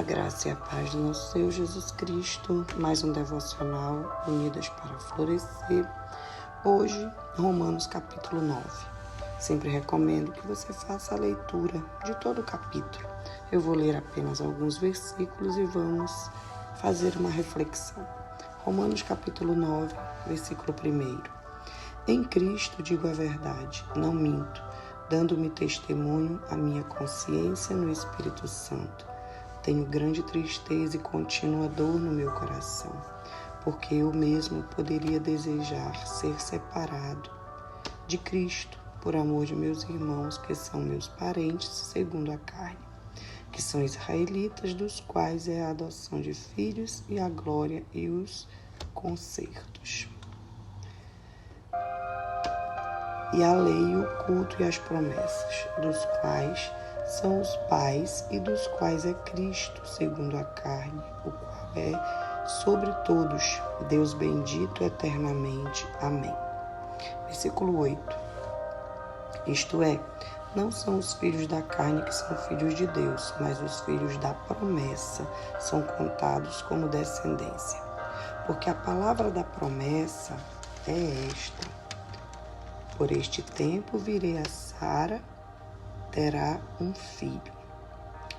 A graça e a paz do nosso Senhor Jesus Cristo, mais um devocional Unidas para Florescer. Hoje, Romanos capítulo 9. Sempre recomendo que você faça a leitura de todo o capítulo. Eu vou ler apenas alguns versículos e vamos fazer uma reflexão. Romanos capítulo 9, versículo 1. Em Cristo digo a verdade, não minto, dando-me testemunho a minha consciência no Espírito Santo. Tenho grande tristeza e contínua dor no meu coração, porque eu mesmo poderia desejar ser separado de Cristo por amor de meus irmãos, que são meus parentes segundo a carne, que são israelitas, dos quais é a adoção de filhos e a glória e os concertos. E a lei, o culto e as promessas, dos quais são os pais e dos quais é Cristo, segundo a carne, o qual é sobre todos, Deus bendito eternamente. Amém. Versículo 8. Isto é, não são os filhos da carne que são filhos de Deus, mas os filhos da promessa são contados como descendência. Porque a palavra da promessa é esta: por este tempo virei a Sara, terá um filho.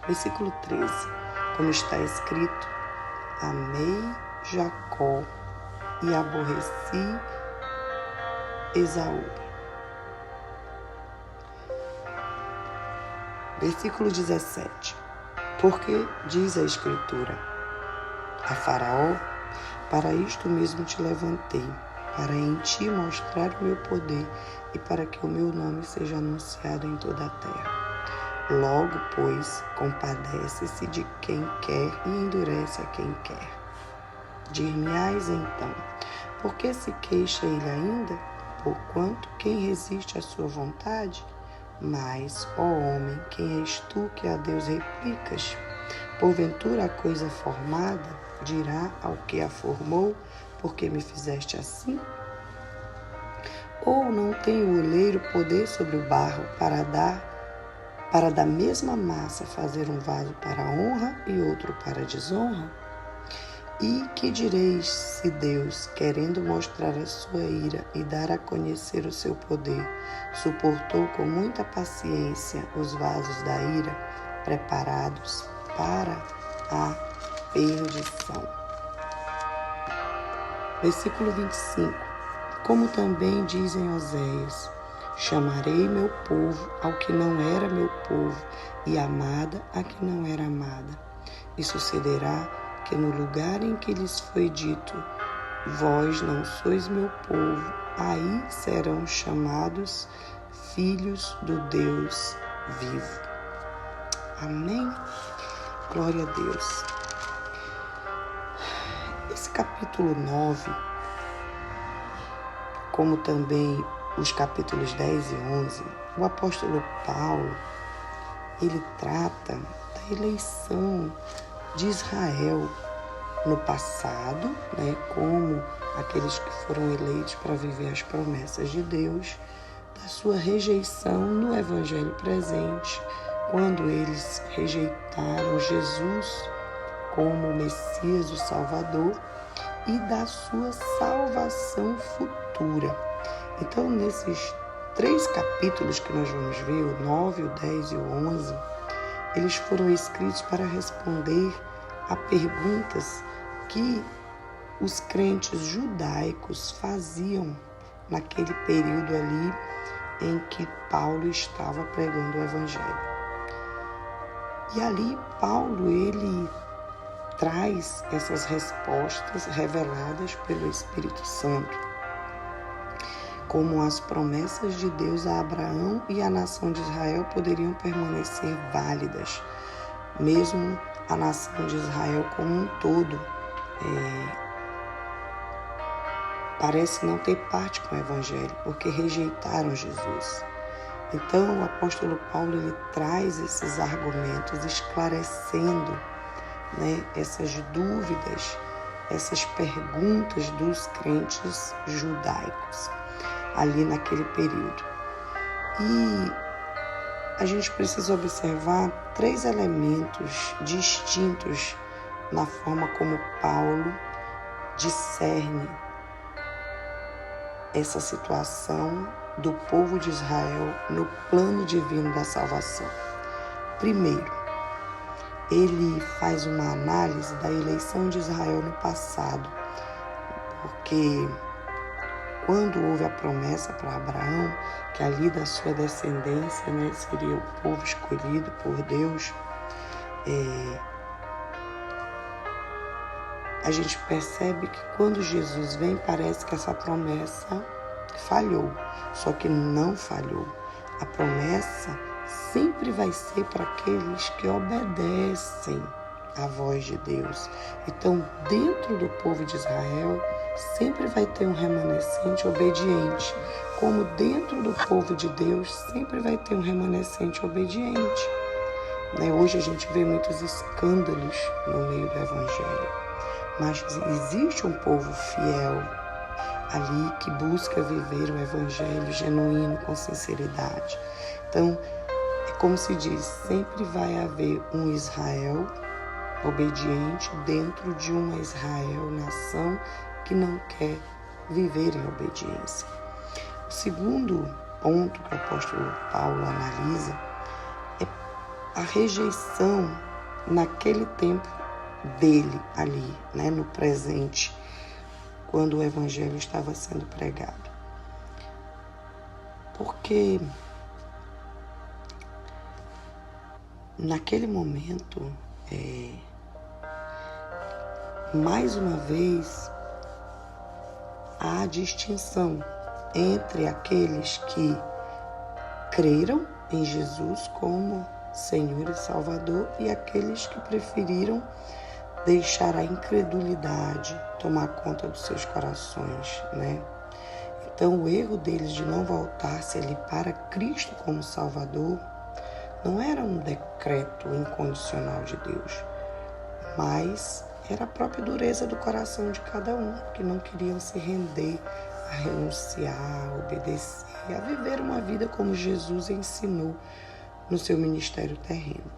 Versículo 13. Como está escrito: amei Jacó e aborreci Esaú. Versículo 17. Porque diz a Escritura: a Faraó, para isto mesmo te levantei, para em ti mostrar o meu poder e para que o meu nome seja anunciado em toda a terra. Logo, pois, compadece-se de quem quer e endurece a quem quer. Dir-me-ás então: por que se queixa ele ainda? Porquanto quem resiste à sua vontade? Mas, ó homem, quem és tu que a Deus replicas? Porventura a coisa formada dirá ao que a formou: por que me fizeste assim? Ou não tem o oleiro poder sobre o barro para da mesma massa fazer um vaso para a honra e outro para a desonra? E que direis se Deus, querendo mostrar a sua ira e dar a conhecer o seu poder, suportou com muita paciência os vasos da ira, preparados para a perdição? Versículo 25. Como também dizem Oséias: chamarei meu povo ao que não era meu povo, e amada a que não era amada. E sucederá que no lugar em que lhes foi dito: vós não sois meu povo, aí serão chamados filhos do Deus vivo. Amém? Glória a Deus. Esse capítulo 9, como também os capítulos 10 e 11, o apóstolo Paulo, ele trata da eleição de Israel no passado, como aqueles que foram eleitos para viver as promessas de Deus, da sua rejeição no evangelho presente, quando eles rejeitaram Jesus como o Messias, o Salvador, e da sua salvação futura. Então, nesses 3 capítulos que nós vamos ver, o 9, o 10 e o 11, eles foram escritos para responder a perguntas que os crentes judaicos faziam naquele período ali em que Paulo estava pregando o Evangelho. E ali Paulo, ele traz essas respostas reveladas pelo Espírito Santo, como as promessas de Deus a Abraão e a nação de Israel poderiam permanecer válidas, mesmo a nação de Israel como um todo parece não ter parte com o Evangelho, porque rejeitaram Jesus. Então, o apóstolo Paulo, ele traz esses argumentos, esclarecendo essas dúvidas, essas perguntas dos crentes judaicos ali naquele período. E a gente precisa observar 3 elementos distintos na forma como Paulo discerne essa situação do povo de Israel no plano divino da salvação. Primeiro, ele faz uma análise da eleição de Israel no passado, porque quando houve a promessa para Abraão, que ali da sua descendência, seria o povo escolhido por Deus, a gente percebe que quando Jesus vem, parece que essa promessa falhou. Só que não falhou. A promessa sempre vai ser para aqueles que obedecem à voz de Deus. Então, dentro do povo de Israel, sempre vai ter um remanescente obediente, como dentro do povo de Deus sempre vai ter um remanescente obediente. Hoje a gente vê muitos escândalos no meio do Evangelho, mas existe um povo fiel ali que busca viver o Evangelho genuíno com sinceridade. Então, é como se diz, sempre vai haver um Israel obediente dentro de uma Israel, nação que não quer viver em obediência. O segundo ponto que o apóstolo Paulo analisa é a rejeição naquele tempo dele ali, no presente, quando o evangelho estava sendo pregado. Porque naquele momento, mais uma vez, há distinção entre aqueles que creram em Jesus como Senhor e Salvador e aqueles que preferiram deixar a incredulidade tomar conta dos seus corações, Então, o erro deles de não voltar-se ali para Cristo como Salvador não era um decreto incondicional de Deus, mas era a própria dureza do coração de cada um, que não queriam se render, a renunciar, a obedecer, a viver uma vida como Jesus ensinou no seu ministério terreno.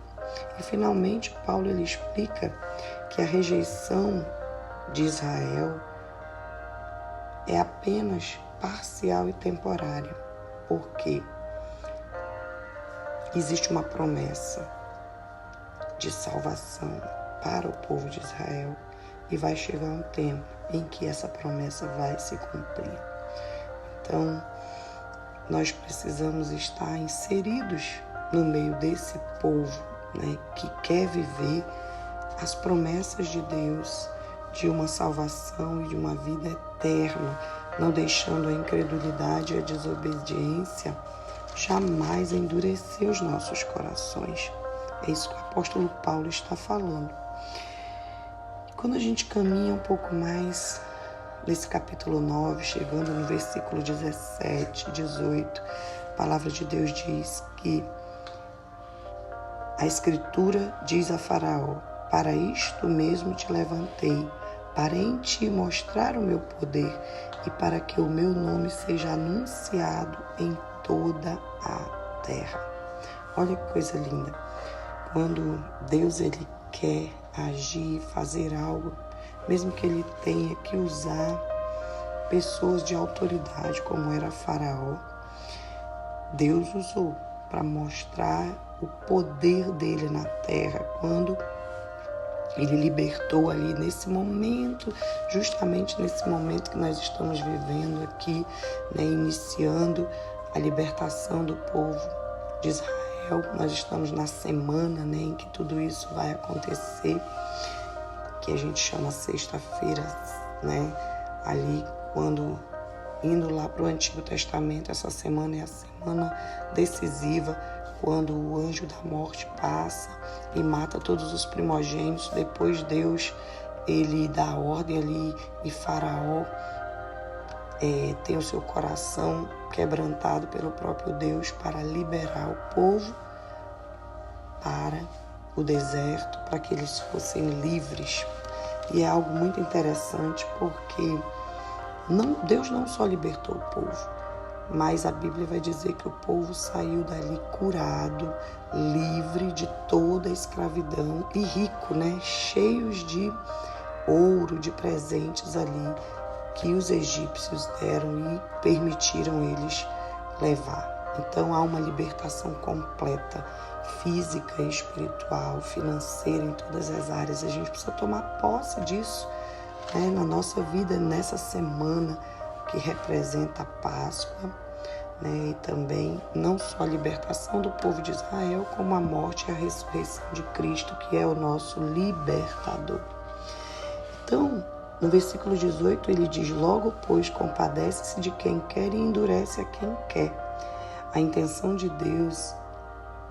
E, finalmente, Paulo ele explica que a rejeição de Israel é apenas parcial e temporária, porque existe uma promessa de salvação para o povo de Israel e vai chegar um tempo em que essa promessa vai se cumprir. Então, nós precisamos estar inseridos no meio desse povo, que quer viver as promessas de Deus, de uma salvação e de uma vida eterna, não deixando a incredulidade e a desobediência jamais endurecer os nossos corações. É isso que o apóstolo Paulo está falando. Quando a gente caminha um pouco mais nesse capítulo 9, chegando no versículo 17, 18, a palavra de Deus diz que a Escritura diz a Faraó: para isto mesmo te levantei, para em ti mostrar o meu poder e para que o meu nome seja anunciado em toda a terra. Olha que coisa linda. Quando Deus ele quer agir, fazer algo, mesmo que ele tenha que usar pessoas de autoridade, como era Faraó, Deus usou para mostrar o poder dele na terra, quando ele libertou ali nesse momento, justamente nesse momento que nós estamos vivendo aqui, iniciando a libertação do povo de Israel. Nós estamos na semana em que tudo isso vai acontecer, que a gente chama sexta-feira, ali quando indo lá para o Antigo Testamento, essa semana é a semana decisiva, quando o anjo da morte passa e mata todos os primogênitos. Depois Deus ele dá a ordem ali e Faraó tem o seu coração quebrantado pelo próprio Deus para liberar o povo para o deserto, para que eles fossem livres. E é algo muito interessante porque Deus não só libertou o povo, mas a Bíblia vai dizer que o povo saiu dali curado, livre de toda a escravidão e rico, né? Cheios de ouro, de presentes ali que os egípcios deram e permitiram eles levar. Então há uma libertação completa, física, espiritual, financeira, em todas as áreas. A gente precisa tomar posse disso, né, na nossa vida, nessa semana que representa a Páscoa, né, e também não só a libertação do povo de Israel, como a morte e a ressurreição de Cristo, que é o nosso libertador. Então, no versículo 18, ele diz: logo, pois, compadece-se de quem quer e endurece a quem quer. A intenção de Deus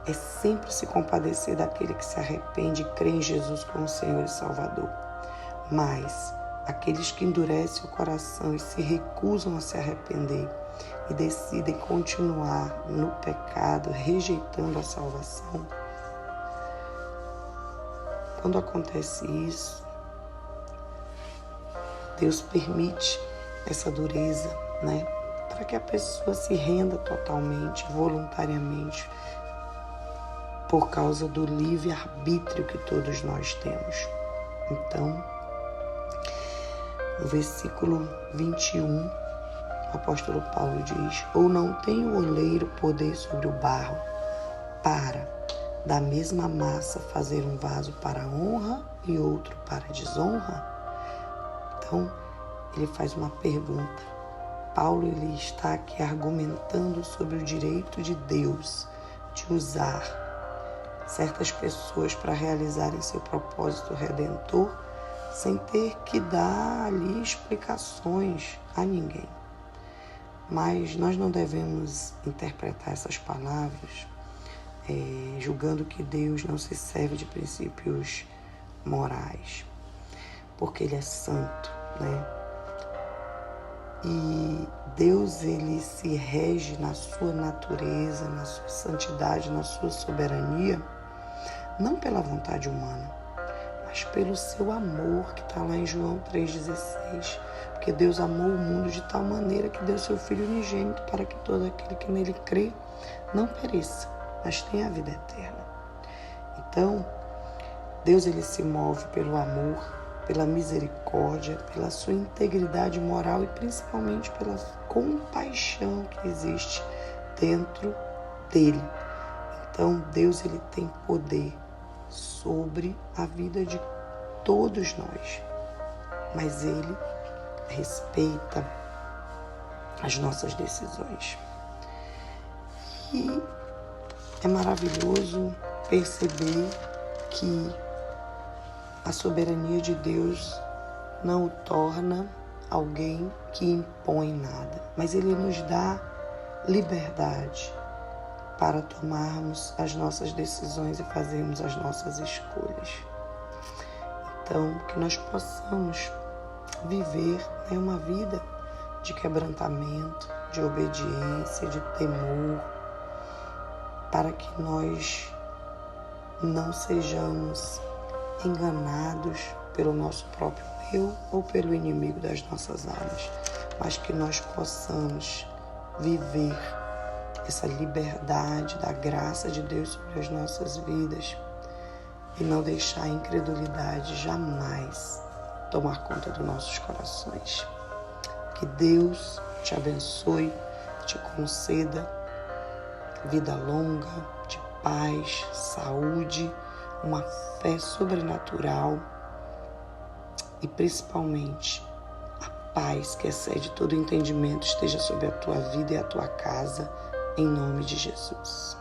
é sempre se compadecer daquele que se arrepende e crê em Jesus como Senhor e Salvador. Mas aqueles que endurecem o coração e se recusam a se arrepender e decidem continuar no pecado, rejeitando a salvação, quando acontece isso, Deus permite essa dureza, né? Para que a pessoa se renda totalmente, voluntariamente, por causa do livre-arbítrio que todos nós temos. Então, no versículo 21, o apóstolo Paulo diz: ou não tem o oleiro poder sobre o barro para, da mesma massa, fazer um vaso para a honra e outro para a desonra? Então, ele faz uma pergunta. Paulo ele está aqui argumentando sobre o direito de Deus de usar certas pessoas para realizarem seu propósito redentor sem ter que dar ali explicações a ninguém. Mas nós não devemos interpretar essas palavras julgando que Deus não se serve de princípios morais, porque Ele é santo, né? E Deus, ele se rege na sua natureza, na sua santidade, na sua soberania, não pela vontade humana, mas pelo seu amor, que está lá em João 3,16. Porque Deus amou o mundo de tal maneira que deu seu Filho unigênito para que todo aquele que nele crê não pereça, mas tenha a vida eterna. Então, Deus ele se move pelo amor, pela misericórdia, pela sua integridade moral e principalmente pela compaixão que existe dentro dele. Então, Deus ele tem poder sobre a vida de todos nós, mas ele respeita as nossas decisões. E é maravilhoso perceber que a soberania de Deus não o torna alguém que impõe nada, mas Ele nos dá liberdade para tomarmos as nossas decisões e fazermos as nossas escolhas. Então, que nós possamos viver uma vida de quebrantamento, de obediência, de temor, para que nós não sejamos enganados pelo nosso próprio eu ou pelo inimigo das nossas almas, mas que nós possamos viver essa liberdade da graça de Deus sobre as nossas vidas e não deixar a incredulidade jamais tomar conta dos nossos corações. Que Deus te abençoe, te conceda vida longa, de paz, saúde, uma fé sobrenatural e principalmente a paz que excede todo entendimento esteja sobre a tua vida e a tua casa, em nome de Jesus.